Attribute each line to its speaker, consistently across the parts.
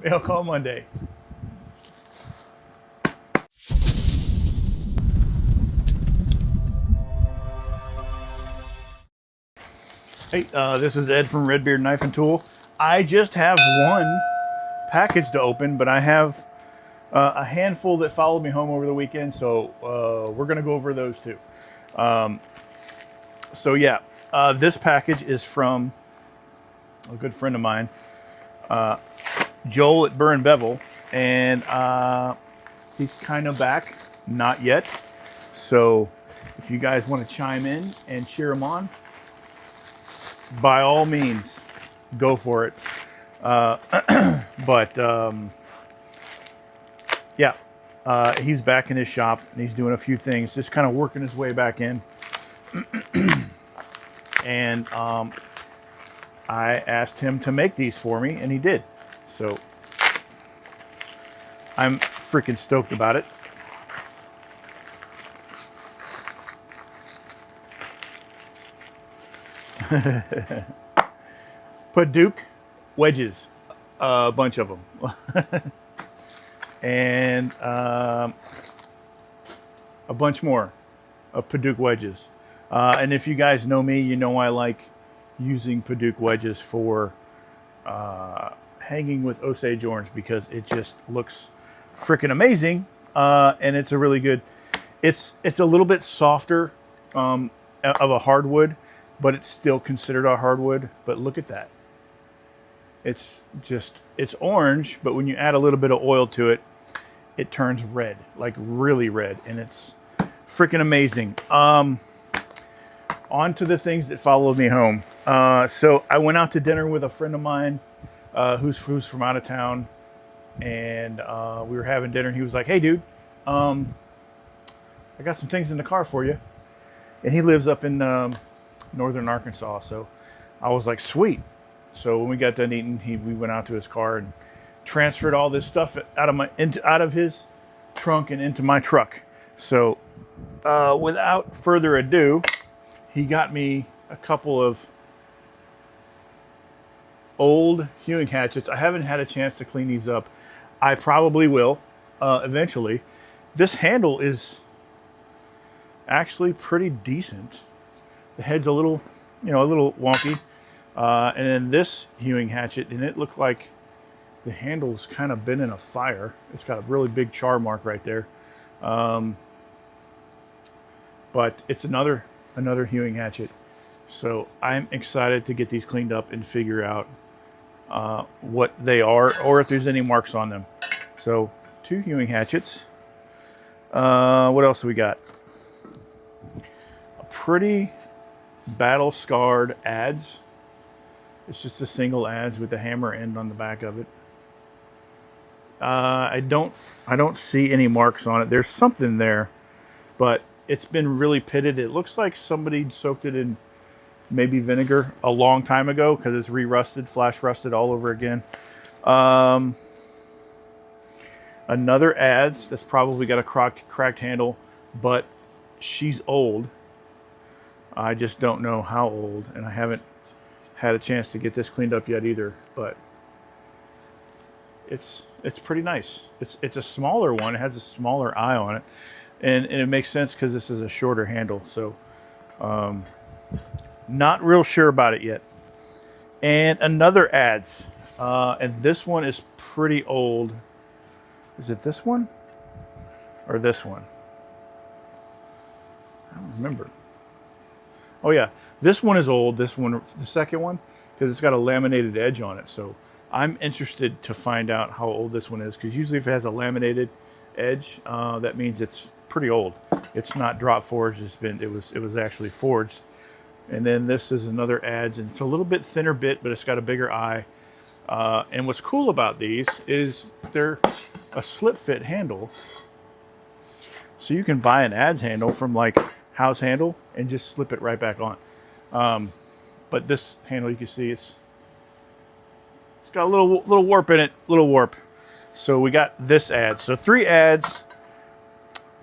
Speaker 1: Mail call Monday. Hey, this is Ed from RedBeard Knife and Tool. I just have one package to open, but I have a handful that followed me home over the weekend, so we're going to go over those too. So yeah, this package is from a good friend of mine, Joel at Burr and Bevel, and he's kind of back, not yet. So if you guys want to chime in and cheer him on, by all means, go for it. Yeah, he's back in his shop and he's doing a few things, just kind of working his way back in. And I asked him to make these for me, and he did. So I'm freaking stoked about it. Paduak wedges, a bunch of them. And a bunch more of paduak wedges. And if you guys know me, you know I like using paduak wedges for hanging with Osage orange because it just looks freaking amazing. And it's a really good, it's a little bit softer of a hardwood, but it's still considered a hardwood. But look at that. It's orange, but when you add a little bit of oil to it, it turns red, like really red, and it's freaking amazing. On to the things that followed me home. So I went out to dinner with a friend of mine who's from out of town, and we were having dinner, and he was like, "Hey, dude, I got some things in the car for you." And he lives up in northern Arkansas, so I was like, "Sweet." So when we got done eating, we went out to his car and transferred all this stuff out of his trunk and into my truck. So without further ado, he got me a couple of old hewing hatchets. I haven't had a chance to clean these up. I probably will eventually. This handle is actually pretty decent. The head's a little wonky. And then this hewing hatchet, and it looked like the handle's kind of been in a fire. It's got a really big char mark right there. But it's another hewing hatchet. So I'm excited to get these cleaned up and figure out what they are or if there's any marks on them. So 2 hewing hatchets. What else do we got? A pretty battle-scarred adze. It's just a single adze with the hammer end on the back of it. I don't see any marks on it. There's something there, but it's been really pitted. It looks like somebody soaked it in maybe vinegar a long time ago because it's re-rusted, flash rusted all over again. Another adze that's probably got a cracked handle, but she's old. I just don't know how old, and I haven't had a chance to get this cleaned up yet either, but it's pretty nice. It's a smaller one. It has a smaller eye on it, and it makes sense because this is a shorter handle. So not real sure about it yet. And another adze, and this one is pretty old. Is it this one or this one? I don't remember. Oh yeah, this one is old. This one, the second one, because it's got a laminated edge on it. So I'm interested to find out how old this one is, because usually if it has a laminated edge, that means it's pretty old. It's not drop forged. It was actually forged. And then this is another adze, and it's a little bit thinner bit, but it's got a bigger eye. And what's cool about these is they're a slip fit handle, so you can buy an adze handle from like House Handle and just slip it right back on. But this handle, you can see it's got a little warp in it, little warp. So we got this adze. So 3 adze,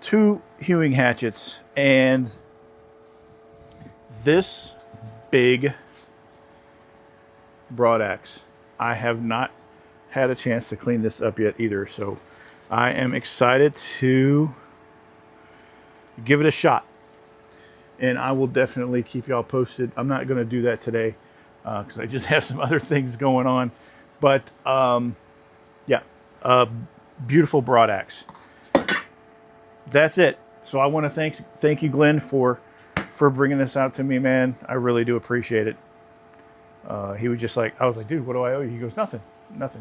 Speaker 1: 2 hewing hatchets, and this big broadaxe. I have not had a chance to clean this up yet either. So I am excited to give it a shot. And I will definitely keep y'all posted. I'm not going to do that today because I just have some other things going on. But yeah, beautiful broad axe. That's it. So I want to thank you, Glen, for bringing this out to me, man. I really do appreciate it. He was just like, I was like, dude, what do I owe you? He goes, nothing,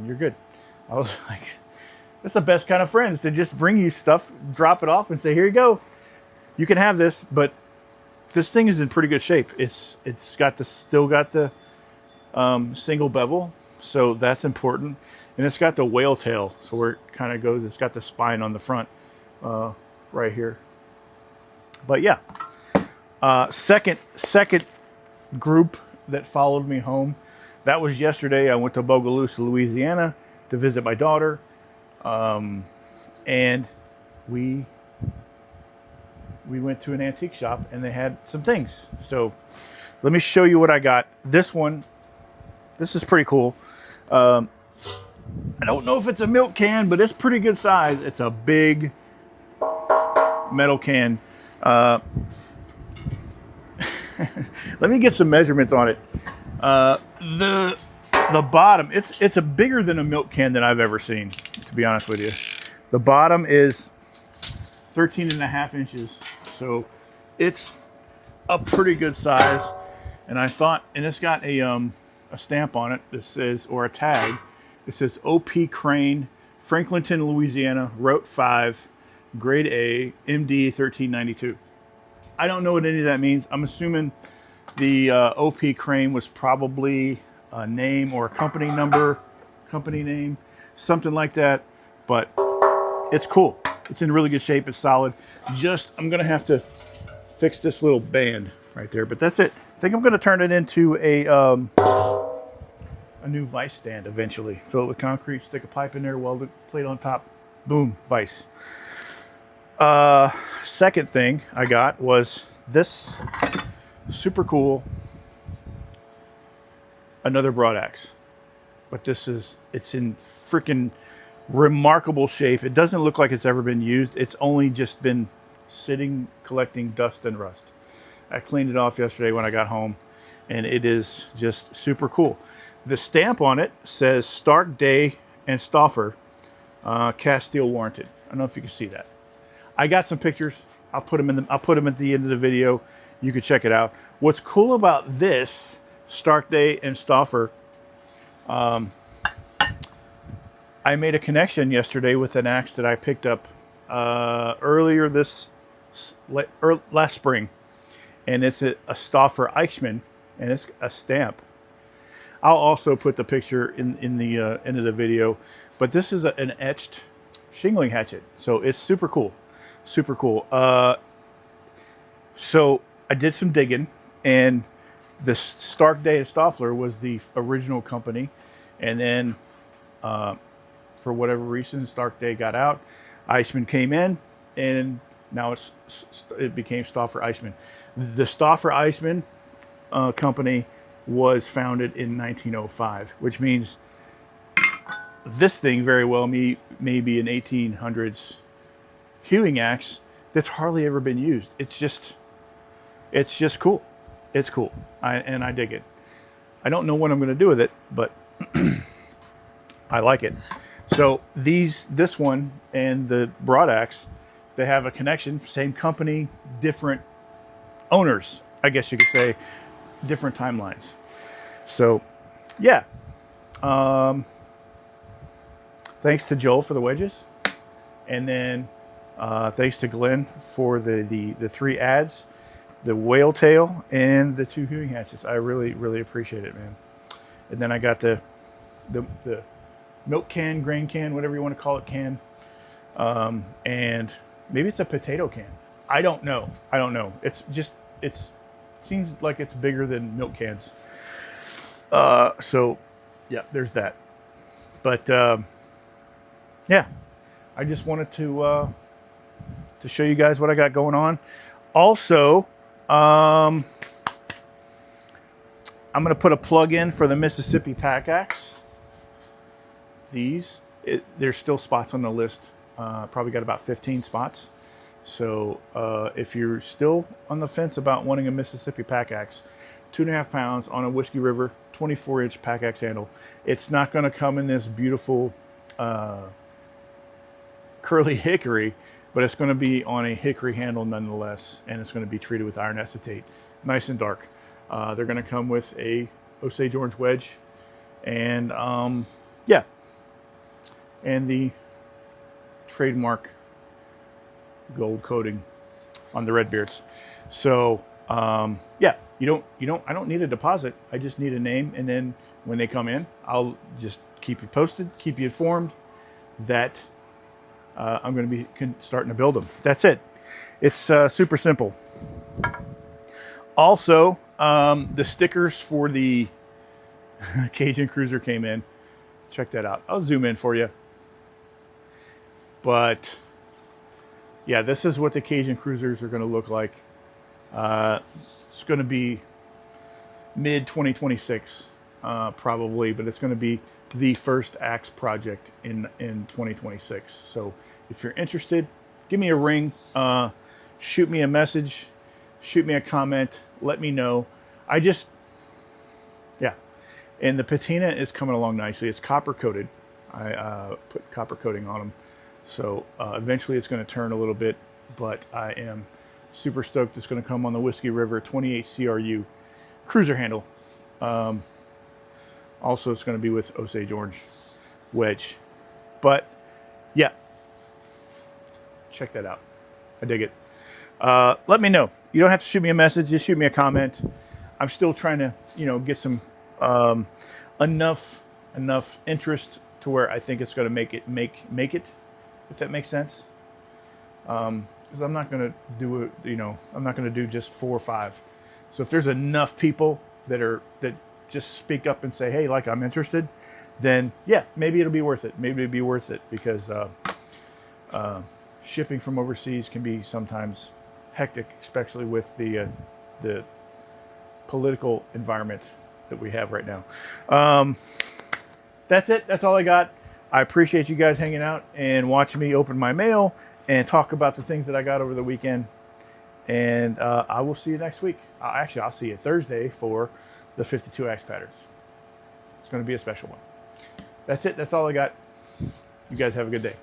Speaker 1: you're good. I was like, that's the best kind of friends, to just bring you stuff, drop it off, and say, here you go, you can have this. But this thing is in pretty good shape. It's still got the single bevel, so that's important, and it's got the whale tail, so where it kind of goes, it's got the spine on the front right here. But yeah, second group that followed me home, that was yesterday. I went to Bogalusa, Louisiana to visit my daughter, and we went to an antique shop and they had some things. So let me show you what I got. This is pretty cool. I don't know if it's a milk can, but it's pretty good size. It's a big metal can. Let me get some measurements on it. The bottom, it's a bigger than a milk can that I've ever seen, to be honest with you. The bottom is 13.5 inches, so it's a pretty good size. And I thought, and it's got a stamp on it that says, or a tag, it says O.P. Crane, Franklinton, Louisiana, Route 5, Grade A, MD 1392. I don't know what any of that means. I'm assuming the O.P. Crane was probably a name or a company number, company name, something like that. But it's cool. It's in really good shape. It's solid. I'm going to have to fix this little band right there. But that's it. I think I'm going to turn it into a new vise stand eventually. Fill it with concrete, stick a pipe in there, weld a plate on top. Boom, vise. Second thing I got was this super cool, another broad axe, but it's in freaking remarkable shape. It doesn't look like it's ever been used. It's only just been sitting collecting dust and rust. I cleaned it off yesterday when I got home, and it is just super cool. The stamp on it says Stark Day and Stauffer, cast steel warranted. I don't know if you can see that. I got some pictures. I'll put them at the end of the video. You can check it out. What's cool about this Stark Day and Stauffer, I made a connection yesterday with an axe that I picked up earlier last spring, and it's a Stauffer Eichmann, and it's a stamp. I'll also put the picture in the end of the video, but this is an etched shingling hatchet, so it's super cool. Super cool. So I did some digging, and the Stark Day Stauffer was the original company, and then for whatever reason, Stark Day got out, Eichmann came in, and now it became Stauffer Eichmann. The Stauffer Eichmann company was founded in 1905, which means this thing very well may be an 1800s hewing axe that's hardly ever been used. It's just cool. It's cool. I dig it. I don't know what I'm going to do with it, but I like it. So this one and the broad axe, they have a connection. Same company, different owners, I guess you could say, different timelines. So yeah. Thanks to Joel for the wedges, and then thanks to Glen for the 3 Adzes, the whale tail, and the 2 hewing hatchets. I really appreciate it, man. And then I got the milk can, grain can, whatever you want to call it, can, and maybe it's a potato can. I don't know. It seems like it's bigger than milk cans. So yeah, there's that. But yeah, I just wanted to show you guys what I got going on. Also, I'm going to put a plug in for the Mississippi Pack Axe. these, there's still spots on the list. Probably got about 15 spots. So if you're still on the fence about wanting a Mississippi pack axe, 2.5 pounds on a Whiskey River 24-inch pack axe handle. It's not going to come in this beautiful curly hickory, but it's going to be on a hickory handle nonetheless, and it's going to be treated with iron acetate, nice and dark. They're going to come with a Osage orange wedge, and yeah, and the trademark gold coating on the RedBeards. So yeah, I don't need a deposit. I just need a name, and then when they come in, I'll just keep you posted, keep you informed that I'm going to be starting to build them. That's it. It's super simple. Also, the stickers for the Cajun Cruiser came in. Check that out. I'll zoom in for you. But yeah, this is what the Cajun Cruisers are going to look like. It's going to be mid 2026, probably, but it's going to be the first axe project in 2026. So if you're interested, give me a ring, shoot me a message, shoot me a comment, let me know. Yeah, and the patina is coming along nicely. It's copper coated. I put copper coating on them, so eventually it's going to turn a little bit, but I am super stoked. It's going to come on the Whiskey River 28 CRU cruiser handle. Also, it's going to be with Osage orange wedge. But yeah, check that out. I dig it. Let me know. You don't have to shoot me a message. Just shoot me a comment. I'm still trying to, get some enough interest to where I think it's going to make it, if that makes sense. Because I'm not going to do it. I'm not going to do just 4 or 5. So if there's enough people that just speak up and say, hey, like, I'm interested, then yeah, maybe it'll be worth it. Maybe it'll be worth it, because shipping from overseas can be sometimes hectic, especially with the political environment that we have right now. That's it. That's all I got. I appreciate you guys hanging out and watching me open my mail and talk about the things that I got over the weekend. And I will see you next week. Actually, I'll see you Thursday for the 52 axe patterns. It's going to be a special one. That's it. That's all I got. You guys have a good day.